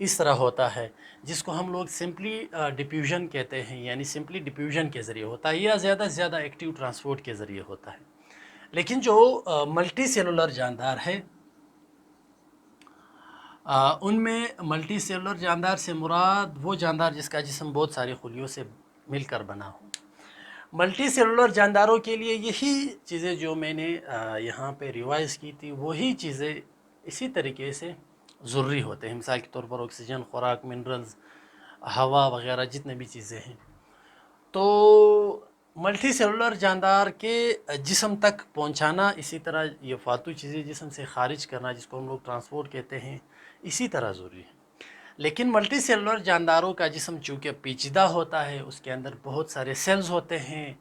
اس طرح ہوتا ہے، جس کو ہم لوگ سمپلی ڈیفیوژن کہتے ہیں، یعنی سمپلی ڈیفیوژن کے ذریعے ہوتا ہے یا زیادہ سے زیادہ ایکٹیو ٹرانسپورٹ کے ذریعے ہوتا ہے۔ لیکن جو ملٹی سیلولر جاندار ہے، ان میں ملٹی سیلولر جاندار سے مراد وہ جاندار جس کا جسم بہت ساری خلیوں سے مل کر بنا ہو۔ ملٹی سیلولر جانداروں کے لیے یہی چیزیں جو میں نے یہاں پہ ریوائز کی تھی، وہی چیزیں اسی طریقے سے ضروری ہوتے ہیں۔ مثال کے طور پر آکسیجن، خوراک، منرلز، ہوا وغیرہ جتنے بھی چیزیں ہیں، تو ملٹی سیلولر جاندار کے جسم تک پہنچانا، اسی طرح یہ فالتو چیزیں جسم سے خارج کرنا، جس کو ہم لوگ ٹرانسپورٹ کہتے ہیں، اسی طرح ضروری ہے۔ لیکن ملٹی سیلولر جانداروں کا جسم چونکہ پیچیدہ ہوتا ہے، اس کے اندر بہت سارے سیلز ہوتے ہیں،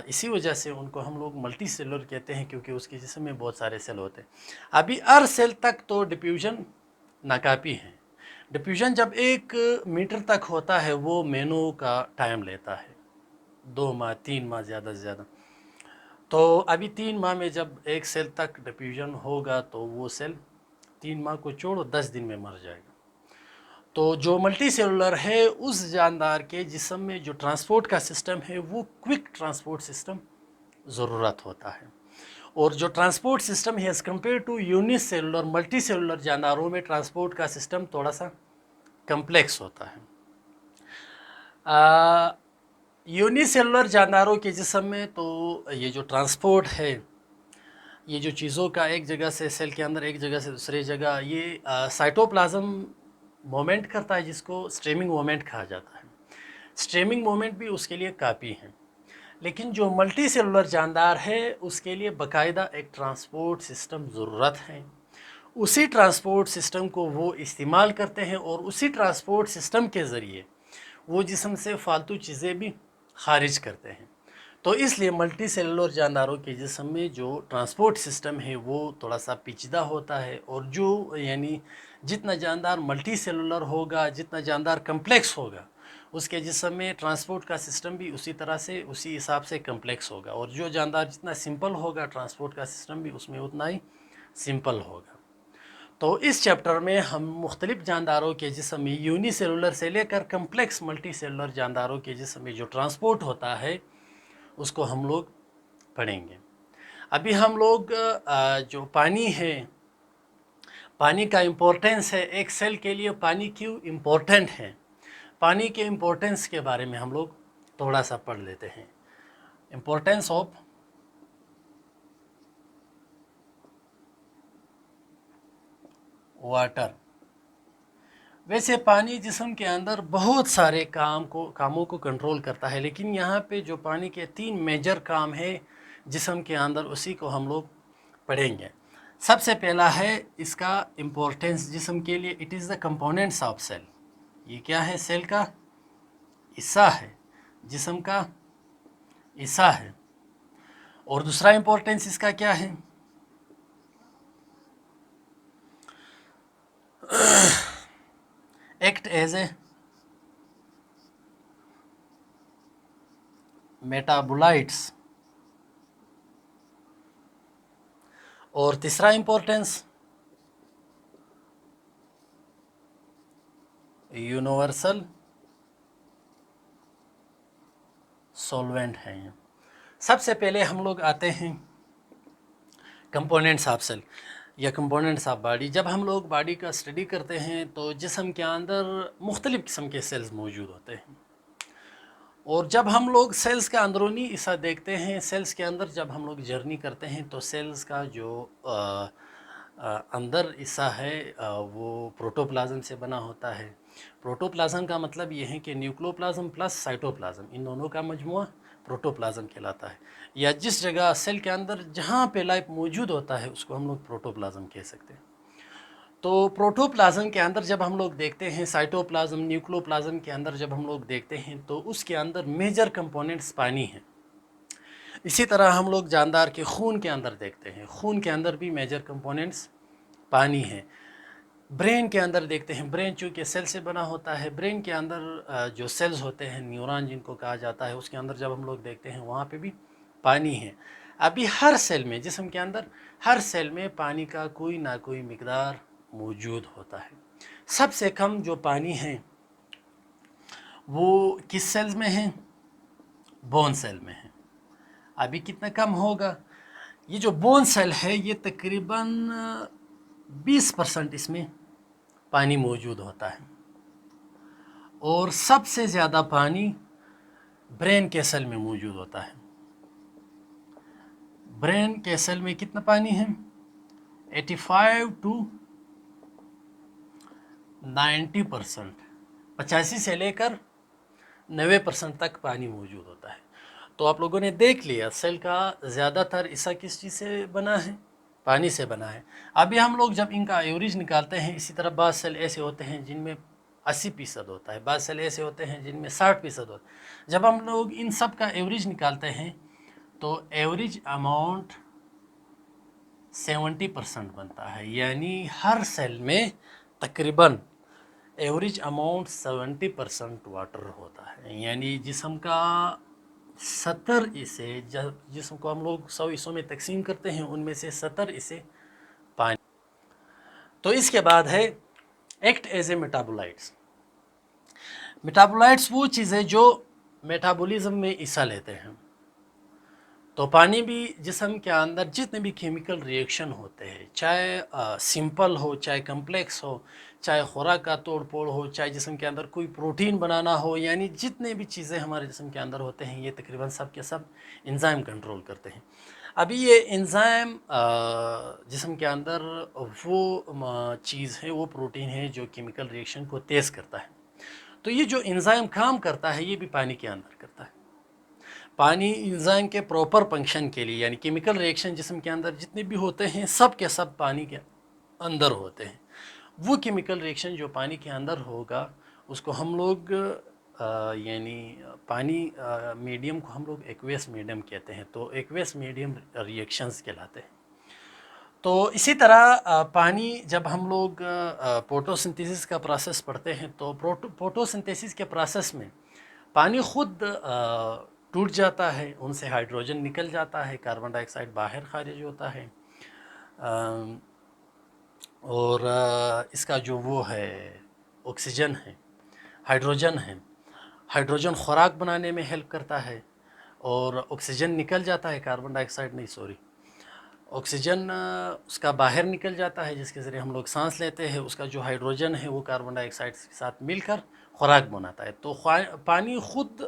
اسی وجہ سے ان کو ہم لوگ ملٹی سیلولر کہتے ہیں، کیونکہ اس کے جسم میں بہت سارے سیل ہوتے ہیں۔ ابھی ہر سیل تک تو ڈیفیوژن ناکافی ہے۔ ڈیفیوژن جب 1 میٹر تک ہوتا ہے، وہ مہینوں کا ٹائم لیتا ہے، 2 ماہ 3 ماہ زیادہ سے زیادہ۔ تو ابھی 3 ماہ میں جب ایک سیل تک ڈیفیوژن ہوگا تو وہ سیل 3 ماہ کو چھوڑو 10 دن میں مر جائے گا۔ تو جو ملٹی سیلولر ہے، اس جاندار کے جسم میں جو ٹرانسپورٹ کا سسٹم ہے، وہ کوئک ٹرانسپورٹ سسٹم ضرورت ہوتا ہے۔ اور جو ٹرانسپورٹ سسٹم ہے as compare to unicellular, multicellular جانداروں میں ٹرانسپورٹ کا سسٹم تھوڑا سا کمپلیکس ہوتا ہے۔ یونی سیلولر جانداروں کے جسم میں تو یہ جو ٹرانسپورٹ ہے، یہ جو چیزوں کا ایک جگہ سے سیل کے اندر ایک جگہ سے دوسری جگہ، یہ سائٹوپلازم مومنٹ کرتا ہے، جس کو سٹریمنگ مومنٹ کہا جاتا ہے۔ سٹریمنگ مومنٹ بھی اس کے لیے کافی ہے۔ لیکن جو ملٹی سیلولر جاندار ہے، اس کے لیے باقاعدہ ایک ٹرانسپورٹ سسٹم ضرورت ہے۔ اسی ٹرانسپورٹ سسٹم کو وہ استعمال کرتے ہیں، اور اسی ٹرانسپورٹ سسٹم کے ذریعے وہ جسم سے فالتو چیزیں بھی خارج کرتے ہیں۔ تو اس لیے ملٹی سیلولر جانداروں کے جسم میں جو ٹرانسپورٹ سسٹم ہے، وہ تھوڑا سا پیچیدہ ہوتا ہے، اور جو یعنی جتنا جاندار ملٹی سیلولر ہوگا، جتنا جاندار کمپلیکس ہوگا، اس کے جسم میں ٹرانسپورٹ کا سسٹم بھی اسی طرح سے اسی حساب سے کمپلیکس ہوگا، اور جو جاندار جتنا سمپل ہوگا، ٹرانسپورٹ کا سسٹم بھی اس میں اتنا ہی سمپل ہوگا۔ تو اس چیپٹر میں ہم مختلف جانداروں کے جسم میں یونی سیلولر سے لے کر کمپلیکس ملٹی سیلولر جانداروں کے جسم میں جو ٹرانسپورٹ ہوتا ہے، اس کو ہم لوگ پڑھیں گے۔ ابھی ہم لوگ جو پانی ہے، پانی کا امپورٹنس ہے، ایک سیل کے لیے پانی کیوں امپورٹنٹ ہے، پانی کے امپورٹنس کے بارے میں ہم لوگ تھوڑا سا پڑھ لیتے ہیں۔ Importance of water. ویسے پانی جسم کے اندر بہت سارے کاموں کو کنٹرول کرتا ہے، لیکن یہاں پہ جو پانی کے 3 میجر کام ہے جسم کے اندر، اسی کو ہم لوگ پڑھیں گے۔ سب سے پہلا ہے اس کا امپورٹنس جسم کے لیے، it is the components of cell. یہ کیا ہے؟ سیل کا حصہ ہے، جسم کا حصہ ہے۔ اور دوسرا امپورٹنس اس کا کیا ہے؟ Act as a metabolites. اور تیسرا امپورٹنس یونیورسل سولوینٹ ہے۔ سب سے پہلے ہم لوگ آتے ہیں کمپوننٹس آف سیل یا کمپوننٹس آف باڈی۔ جب ہم لوگ باڈی کا اسٹڈی کرتے ہیں تو جسم کے اندر مختلف قسم کے سیلز موجود ہوتے ہیں، اور جب ہم لوگ سیلز کا اندرونی حصہ دیکھتے ہیں، سیلز کے اندر جب ہم لوگ جرنی کرتے ہیں، تو سیلز کا جو اندر حصہ ہے وہ پروٹوپلازم سے بنا ہوتا ہے۔ پروٹوپلازم کا مطلب یہ ہے کہ نیوکلوپلازم پلس سائٹوپلازم، ان دونوں کا مجموعہ پروٹوپلازم کہلاتا ہے، یا جس جگہ سیل کے اندر جہاں پہ لائف موجود ہوتا ہے، اس کو ہم لوگ پروٹوپلازم کہہ سکتے ہیں۔ تو پروٹوپلازم کے اندر جب ہم لوگ دیکھتے ہیں، سائٹوپلازم، نیوکلوپلازم کے اندر جب ہم لوگ دیکھتے ہیں، تو اس کے اندر میجر کمپوننٹس پانی ہیں۔ اسی طرح ہم لوگ جاندار کے خون کے اندر دیکھتے ہیں، خون کے اندر بھی میجر کمپوننٹس پانی ہیں۔ برین کے اندر دیکھتے ہیں، برین چونکہ سیل سے بنا ہوتا ہے، برین کے اندر جو سیلز ہوتے ہیں، نیورون جن کو کہا جاتا ہے، اس کے اندر جب ہم لوگ دیکھتے ہیں، وہاں پہ بھی پانی ہے۔ ابھی ہر سیل میں، جسم کے اندر ہر سیل میں پانی کا کوئی نہ کوئی مقدار موجود ہوتا ہے۔ سب سے کم جو پانی ہے وہ کس سیلز میں ہے؟ بون سیل میں ہے. ابھی کتنا کم ہوگا؟ یہ جو بون سیل ہے یہ تقریباً 20% اس میں پانی موجود ہوتا ہے، اور سب سے زیادہ پانی برین کے سیل میں موجود ہوتا ہے. برین کے سیل میں کتنا پانی ہے؟ 85 to 90%، 85 سے لے کر 90% تک پانی موجود ہوتا ہے. تو آپ لوگوں نے دیکھ لیا سیل کا زیادہ تر حصہ کس چیز سے بنا ہے؟ پانی سے بنا ہے. ابھی ہم لوگ جب ان کا ایوریج نکالتے ہیں، اسی طرح بعض سیل ایسے ہوتے ہیں جن میں 80% ہوتا ہے، بعض سیل ایسے ہوتے ہیں جن میں 60% ہوتا ہے. جب ہم لوگ ان سب کا ایوریج نکالتے ہیں تو ایوریج اماؤنٹ 70% بنتا ہے، یعنی ہر سیل میں تقریباً ایوریج اماؤنٹ 70% واٹر ہوتا ہے. یعنی جسم کا 70 حصے، جسم کو ہم لوگ 100 حصوں میں تقسیم کرتے ہیں، ان میں سے 70 حصے پانی. تو اس کے بعد ہے ایکٹ ایز اے میٹابولائٹس. میٹابولائٹس وہ چیزیں جو میٹابولزم میں حصہ لیتے ہیں. تو پانی بھی جسم کے اندر جتنے بھی کیمیکل ریئیکشن ہوتے ہیں، چاہے سمپل ہو، چاہے کمپلیکس ہو، چاہے خوراک کا توڑ پھوڑ ہو، چاہے جسم کے اندر کوئی پروٹین بنانا ہو، یعنی جتنے بھی چیزیں ہمارے جسم کے اندر ہوتے ہیں یہ تقریباً سب کے سب انزائم کنٹرول کرتے ہیں. ابھی یہ انزائم جسم کے اندر وہ چیز ہے، وہ پروٹین ہے جو کیمیکل ریئیکشن کو تیز کرتا ہے. تو یہ جو انزائم کام کرتا ہے یہ بھی پانی کے اندر کرتا ہے. پانی انزائم کے پراپر فنکشن کے لیے، یعنی کیمیکل ریئیکشن جسم کے اندر جتنے بھی ہوتے ہیں سب کے سب پانی کے اندر ہوتے ہیں. وہ کیمیکل ریئیکشن جو پانی کے اندر ہوگا اس کو ہم لوگ یعنی پانی میڈیم کو ہم لوگ ایکویس میڈیم کہتے ہیں. تو ایکویس میڈیم ریئیکشنز کہلاتے ہیں. تو اسی طرح پانی جب ہم لوگ فوٹوسنتھیسس کا پروسیس پڑھتے ہیں تو فوٹوسنتھیسس کے پروسیس میں پانی خود ٹوٹ جاتا ہے، ان سے ہائیڈروجن نکل جاتا ہے، کاربن ڈائی آکسائڈ باہر خارج ہوتا ہے، اور اس کا جو وہ ہے آکسیجن ہے، ہائیڈروجن ہے. ہائیڈروجن خوراک بنانے میں ہیلپ کرتا ہے، اور آکسیجن نکل جاتا ہے، کاربن ڈائی آکسائڈ نہیں، سوری، آکسیجن اس کا باہر نکل جاتا ہے جس کے ذریعے ہم لوگ سانس لیتے ہیں. اس کا جو ہائیڈروجن ہے وہ کاربن ڈائی آکسائڈ کے ساتھ مل کر خوراک بناتا ہے. تو پانی خود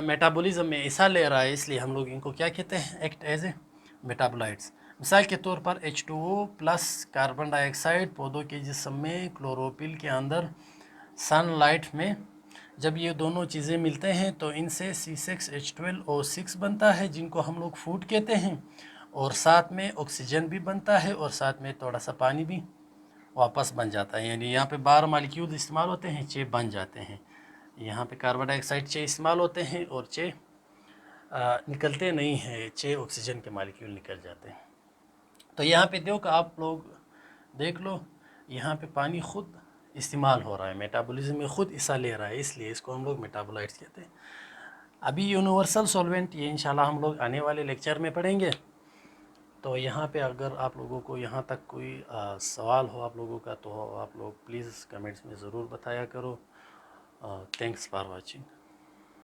میٹابولزم میں حصہ لے رہا ہے، اس لیے ہم لوگ ان کو کیا کہتے ہیں؟ Act as a metabolites. مثال کے طور پر H2O plus carbon dioxide پودوں کے جسم میں کلوروپل کے اندر سن لائٹ میں جب یہ دونوں چیزیں ملتے ہیں تو ان سے C6H12O6 بنتا ہے جن کو ہم لوگ فوڈ کہتے ہیں، اور ساتھ میں آکسیجن بھی بنتا ہے، اور ساتھ میں تھوڑا سا پانی بھی واپس بن جاتا ہے. یعنی یہاں پہ 12 مالیکیول استعمال ہوتے ہیں، 6 بن جاتے ہیں. یہاں پہ کاربن ڈائی آکسائڈ 6 استعمال ہوتے ہیں اور 6 نکلتے نہیں ہیں، 6 آکسیجن کے مالیکیول نکل جاتے ہیں. تو یہاں پہ دیکھو کہ آپ لوگ دیکھ لو، یہاں پہ پانی خود استعمال ہو رہا ہے، میٹابولزم میں خود حصہ لے رہا ہے، اس لیے اس کو ہم لوگ میٹابولائٹس کہتے ہیں. ابھی یونیورسل سولوینٹ یہ انشاءاللہ ہم لوگ آنے والے لیکچر میں پڑھیں گے. تو یہاں پہ اگر آپ لوگوں کو یہاں تک کوئی سوال ہو آپ لوگوں کا تو آپ لوگ پلیز کمنٹس میں ضرور بتایا کرو. Thanks for watching.